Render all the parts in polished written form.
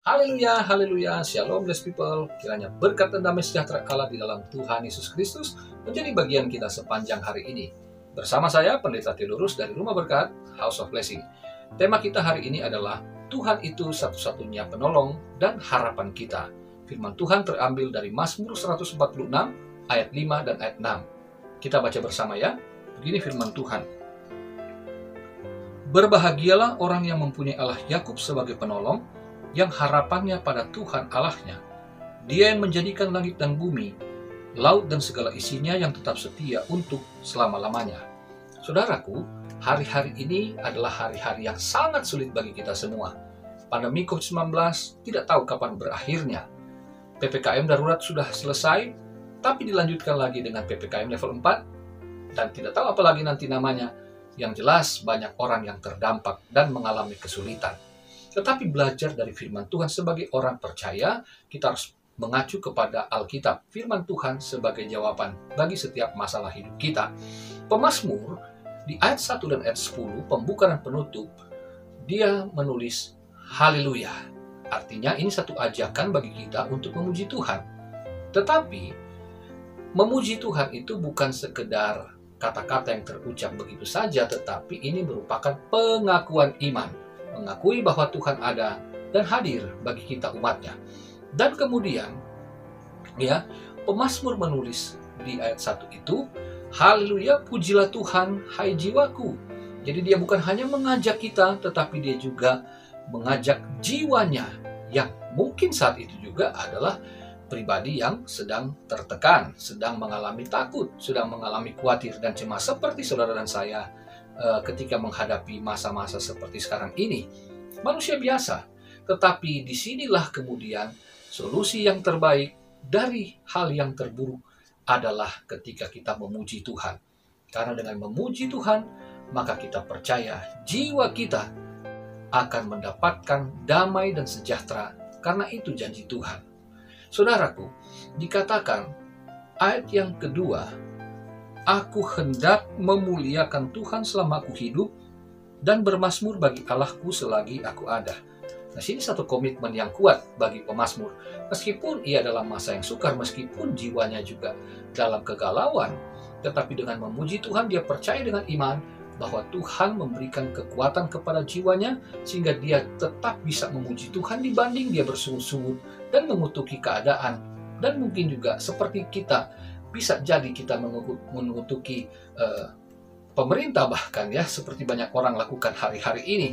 Haleluya, haleluya, shalom blessed people. Kiranya berkat dan damai sejahtera Allah di dalam Tuhan Yesus Kristus menjadi bagian kita sepanjang hari ini. Bersama saya, Pendeta Theodorus dari Rumah Berkat, House of Blessing. Tema kita hari ini adalah Tuhan itu satu-satunya penolong dan harapan kita. Firman Tuhan terambil dari Mazmur 146 ayat 5 dan ayat 6. Kita baca bersama ya. Begini firman Tuhan. Berbahagialah orang yang mempunyai Allah Yakub sebagai penolong, yang harapannya pada Tuhan Allahnya. Dia yang menjadikan langit dan bumi, laut dan segala isinya, yang tetap setia untuk selama-lamanya. Saudaraku, hari-hari ini adalah hari-hari yang sangat sulit bagi kita semua. Pandemi COVID-19 tidak tahu kapan berakhirnya. PPKM darurat sudah selesai, tapi dilanjutkan lagi dengan PPKM level 4, dan tidak tahu apa lagi nanti namanya. Yang jelas banyak orang yang terdampak dan mengalami kesulitan. Tetapi belajar dari firman Tuhan sebagai orang percaya, kita harus mengacu kepada Alkitab. Firman Tuhan sebagai jawaban bagi setiap masalah hidup kita. Pemazmur di ayat 1 dan ayat 10, pembuka dan penutup, dia menulis haleluya. Artinya ini satu ajakan bagi kita untuk memuji Tuhan. Tetapi memuji Tuhan itu bukan sekedar kata-kata yang terucap begitu saja, tetapi ini merupakan pengakuan iman. Mengakui bahwa Tuhan ada dan hadir bagi kita umatnya. Dan kemudian, ya, pemazmur menulis di ayat 1 itu, haleluya, pujilah Tuhan, hai jiwaku. Jadi dia bukan hanya mengajak kita, tetapi dia juga mengajak jiwanya, yang mungkin saat itu juga adalah pribadi yang sedang tertekan, sedang mengalami takut, sedang mengalami khawatir dan cemas seperti saudara dan saya ketika menghadapi masa-masa seperti sekarang ini. Manusia biasa, tetapi disinilah kemudian solusi yang terbaik dari hal yang terburuk adalah ketika kita memuji Tuhan. Karena dengan memuji Tuhan, maka kita percaya jiwa kita akan mendapatkan damai dan sejahtera, karena itu janji Tuhan. Saudaraku, dikatakan ayat yang kedua, aku hendak memuliakan Tuhan selama aku hidup dan bermazmur bagi Allahku selagi aku ada. Nah, sini satu komitmen yang kuat bagi pemazmur. Meskipun ia dalam masa yang sukar, meskipun jiwanya juga dalam kegalauan, tetapi dengan memuji Tuhan, dia percaya dengan iman bahwa Tuhan memberikan kekuatan kepada jiwanya sehingga dia tetap bisa memuji Tuhan dibanding dia bersungut-sungut dan mengutuki keadaan. Dan mungkin juga seperti kita, bisa jadi kita mengutuki pemerintah bahkan ya, seperti banyak orang lakukan hari-hari ini.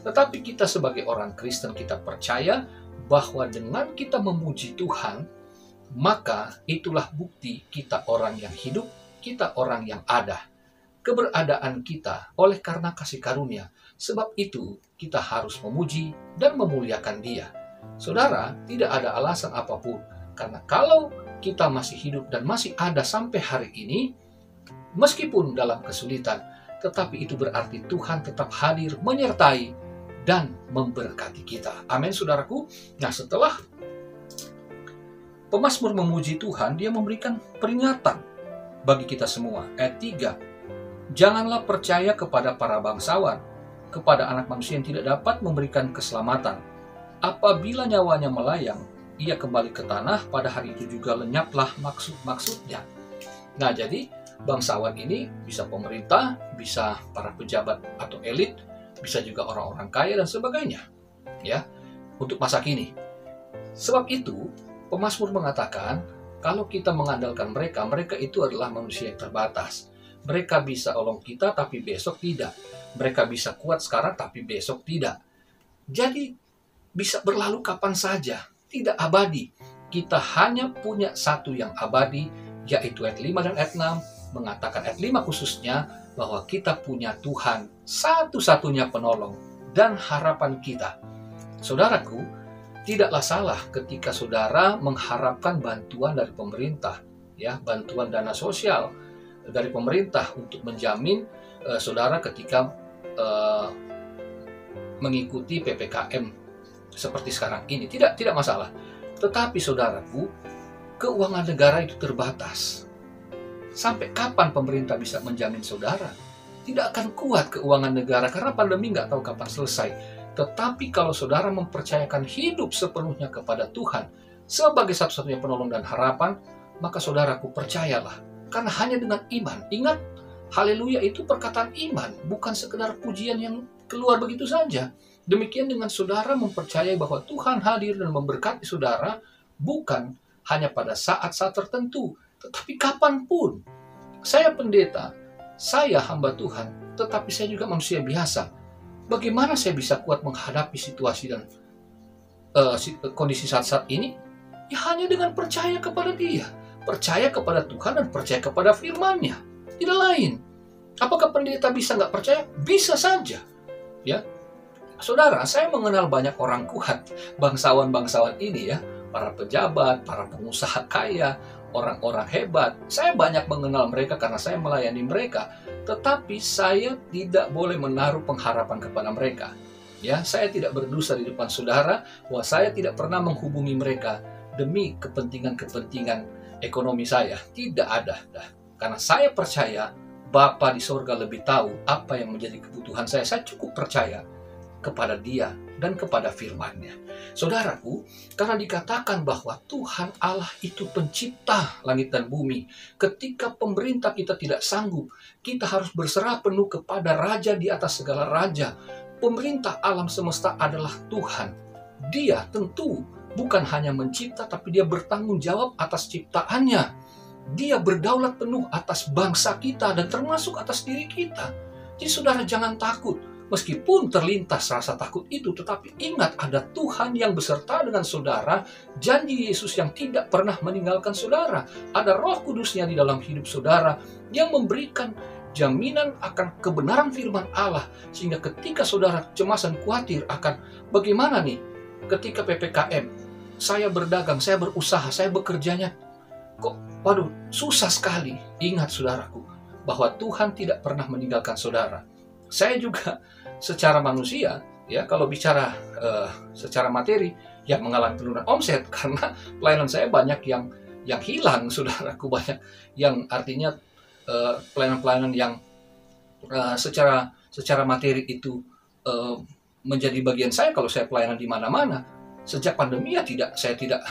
Tetapi kita sebagai orang Kristen, kita percaya bahwa dengan kita memuji Tuhan, maka itulah bukti kita orang yang hidup, kita orang yang ada. Keberadaan kita oleh karena kasih karunia. Sebab itu kita harus memuji dan memuliakan Dia. Saudara, tidak ada alasan apapun. Karena kalau kita masih hidup dan masih ada sampai hari ini, meskipun dalam kesulitan, tetapi itu berarti Tuhan tetap hadir, menyertai, dan memberkati kita. Amin, saudaraku. Nah, setelah pemazmur memuji Tuhan, dia memberikan peringatan bagi kita semua. Ayat 3, janganlah percaya kepada para bangsawan, kepada anak manusia yang tidak dapat memberikan keselamatan. Apabila nyawanya melayang, ia kembali ke tanah, pada hari itu juga lenyaplah maksud-maksudnya. Nah, jadi bangsawan ini bisa pemerintah, bisa para pejabat atau elit, bisa juga orang-orang kaya dan sebagainya. Ya, untuk masa kini. Sebab itu, pemazmur mengatakan, kalau kita mengandalkan mereka, mereka itu adalah manusia yang terbatas. Mereka bisa nolong kita, tapi besok tidak. Mereka bisa kuat sekarang, tapi besok tidak. Jadi, bisa berlalu kapan saja. Tidak abadi. Kita hanya punya satu yang abadi, yaitu ayat 5 dan ayat 6 mengatakan, ayat 5 khususnya, bahwa kita punya Tuhan satu-satunya penolong dan harapan kita. Saudaraku, tidaklah salah ketika saudara mengharapkan bantuan dari pemerintah, ya, bantuan dana sosial dari pemerintah untuk menjamin saudara ketika mengikuti PPKM seperti sekarang ini. Tidak masalah. Tetapi saudaraku, keuangan negara itu terbatas. Sampai kapan pemerintah bisa menjamin saudara? Tidak akan kuat keuangan negara karena pandemi nggak tahu kapan selesai. Tetapi kalau saudara mempercayakan hidup sepenuhnya kepada Tuhan sebagai satu-satunya penolong dan harapan, maka saudaraku percayalah. Karena hanya dengan iman, ingat, haleluya itu perkataan iman, bukan sekedar pujian yang keluar begitu saja. Demikian dengan saudara mempercayai bahwa Tuhan hadir dan memberkati saudara, bukan hanya pada saat-saat tertentu, tetapi kapanpun. Saya pendeta, saya hamba Tuhan, tetapi saya juga manusia biasa. Bagaimana saya bisa kuat menghadapi situasi dan kondisi saat-saat ini? Ya hanya dengan percaya kepada Dia, percaya kepada Tuhan dan percaya kepada firman-Nya. Tidak lain. Apakah pendeta bisa nggak percaya? Bisa saja. Ya, saudara, saya mengenal banyak orang kuat, bangsawan-bangsawan ini ya, para pejabat, para pengusaha kaya, orang-orang hebat. Saya banyak mengenal mereka karena saya melayani mereka. Tetapi saya tidak boleh menaruh pengharapan kepada mereka. Ya, saya tidak berdosa di depan saudara bahwa saya tidak pernah menghubungi mereka demi kepentingan ekonomi saya. Tidak ada. Karena saya percaya Bapa di sorga lebih tahu apa yang menjadi kebutuhan saya. Saya cukup percaya kepada Dia dan kepada firman-Nya. Saudaraku, karena dikatakan bahwa Tuhan Allah itu pencipta langit dan bumi, ketika pemerintah kita tidak sanggup, kita harus berserah penuh kepada Raja di atas segala raja. Pemerintah alam semesta adalah Tuhan. Dia tentu bukan hanya mencipta, tapi Dia bertanggung jawab atas ciptaannya. Dia berdaulat penuh atas bangsa kita dan termasuk atas diri kita. Jadi saudara jangan takut. Meskipun terlintas rasa takut itu, tetapi ingat ada Tuhan yang beserta dengan saudara, janji Yesus yang tidak pernah meninggalkan saudara. Ada Roh Kudusnya di dalam hidup saudara yang memberikan jaminan akan kebenaran firman Allah. Sehingga ketika saudara cemas dan khawatir akan bagaimana nih ketika PPKM, saya berdagang, saya berusaha, saya bekerjanya, kok waduh susah sekali. Ingat saudaraku, bahwa Tuhan tidak pernah meninggalkan saudara. Saya juga secara manusia, ya kalau bicara secara materi, ya mengalami penurunan omset karena pelayanan saya banyak yang hilang, saudaraku, banyak yang artinya pelayanan-pelayanan yang secara materi itu menjadi bagian saya kalau saya pelayanan di mana-mana. Sejak pandemi ya saya tidak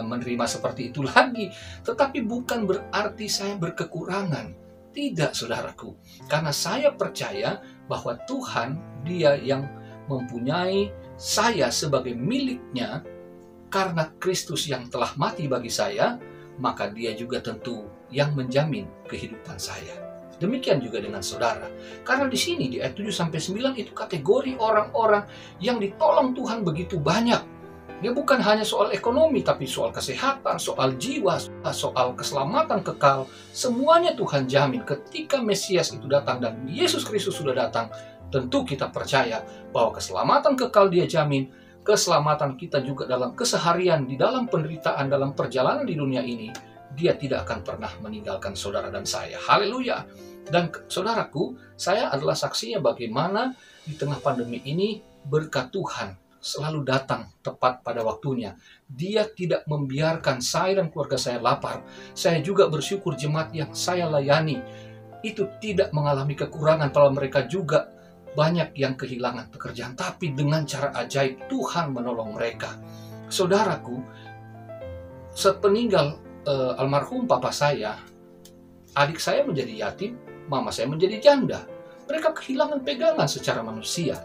menerima seperti itu lagi, tetapi bukan berarti saya berkekurangan. Tidak, saudaraku. Karena saya percaya bahwa Tuhan, Dia yang mempunyai saya sebagai miliknya, karena Kristus yang telah mati bagi saya, maka Dia juga tentu yang menjamin kehidupan saya. Demikian juga dengan saudara. Karena di sini di ayat 7-9 itu kategori orang-orang yang ditolong Tuhan begitu banyak. Dia bukan hanya soal ekonomi, tapi soal kesehatan, soal jiwa, soal keselamatan kekal. Semuanya Tuhan jamin. Ketika Mesias itu datang dan Yesus Kristus sudah datang, tentu kita percaya bahwa keselamatan kekal Dia jamin. Keselamatan kita juga dalam keseharian, di dalam penderitaan, dalam perjalanan di dunia ini, Dia tidak akan pernah meninggalkan saudara dan saya. Haleluya. Dan saudaraku, saya adalah saksinya bagaimana di tengah pandemi ini berkat Tuhan selalu datang tepat pada waktunya. Dia tidak membiarkan saya dan keluarga saya lapar. Saya juga bersyukur jemaat yang saya layani itu tidak mengalami kekurangan, kalau mereka juga banyak yang kehilangan pekerjaan. Tapi dengan cara ajaib Tuhan menolong mereka. Saudaraku, sepeninggal almarhum papa saya, adik saya menjadi yatim, mama saya menjadi janda. Mereka kehilangan pegangan secara manusia.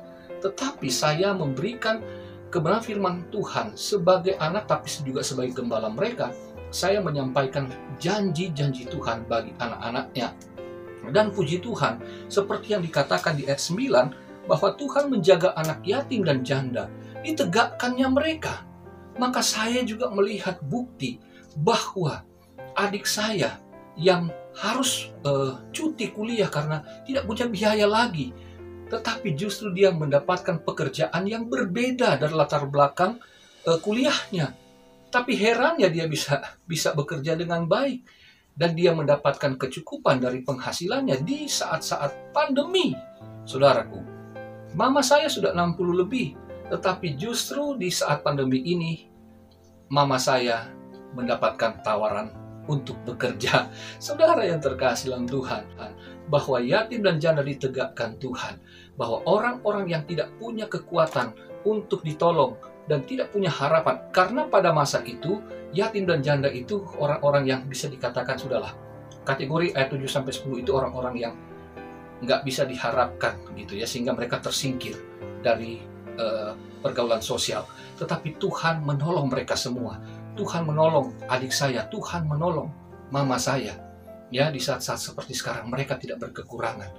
Tetapi saya memberikan kebenaran firman Tuhan sebagai anak, tapi juga sebagai gembala mereka. Saya menyampaikan janji-janji Tuhan bagi anak-anaknya. Dan puji Tuhan, seperti yang dikatakan di ayat 9, bahwa Tuhan menjaga anak yatim dan janda, ditegakkannya mereka. Maka saya juga melihat bukti bahwa adik saya yang harus cuti kuliah karena tidak punya biaya lagi, tetapi justru dia mendapatkan pekerjaan yang berbeda dari latar belakang kuliahnya. Tapi herannya dia bisa bekerja dengan baik, dan dia mendapatkan kecukupan dari penghasilannya di saat-saat pandemi. Saudaraku, mama saya sudah 60 lebih, tetapi justru di saat pandemi ini, mama saya mendapatkan tawaran untuk bekerja. Saudara yang terkasih dalam Tuhan, bahwa yatim dan janda ditegakkan Tuhan, bahwa orang-orang yang tidak punya kekuatan untuk ditolong dan tidak punya harapan, karena pada masa itu yatim dan janda itu orang-orang yang bisa dikatakan sudahlah kategori ayat 7-10 itu orang-orang yang nggak bisa diharapkan gitu ya, sehingga mereka tersingkir dari pergaulan sosial. Tetapi Tuhan menolong mereka semua. Tuhan menolong adik saya, Tuhan menolong mama saya. Ya, di saat-saat seperti sekarang mereka tidak berkekurangan.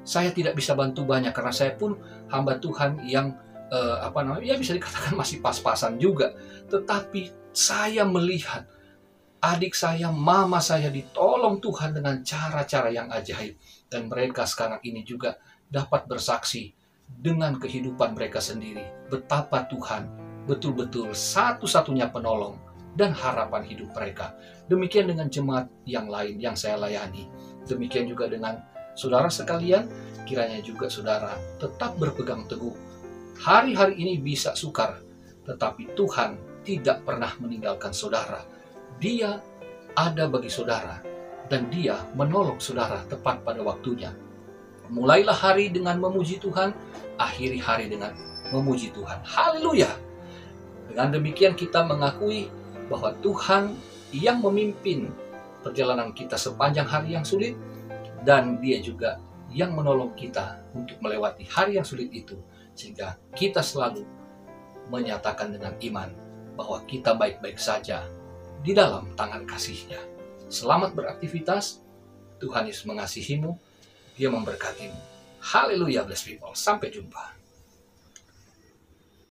Saya tidak bisa bantu banyak karena saya pun hamba Tuhan yang ya bisa dikatakan masih pas-pasan juga. Tetapi saya melihat adik saya, mama saya ditolong Tuhan dengan cara-cara yang ajaib, dan mereka sekarang ini juga dapat bersaksi dengan kehidupan mereka sendiri betapa Tuhan betul-betul satu-satunya penolong dan harapan hidup mereka. Demikian dengan jemaat yang lain yang saya layani. Demikian juga dengan saudara sekalian, kiranya juga saudara tetap berpegang teguh. Hari-hari ini bisa sukar, tetapi Tuhan tidak pernah meninggalkan saudara. Dia ada bagi saudara, dan Dia menolong saudara tepat pada waktunya. Mulailah hari dengan memuji Tuhan, akhiri hari dengan memuji Tuhan. Haleluya! Dengan demikian kita mengakui bahwa Tuhan yang memimpin perjalanan kita sepanjang hari yang sulit, dan Dia juga yang menolong kita untuk melewati hari yang sulit itu, sehingga kita selalu menyatakan dengan iman bahwa kita baik-baik saja di dalam tangan kasih-Nya. Selamat beraktivitas, Tuhan Yesus mengasihimu, Dia memberkatimu. Haleluya, blessed people. Sampai jumpa.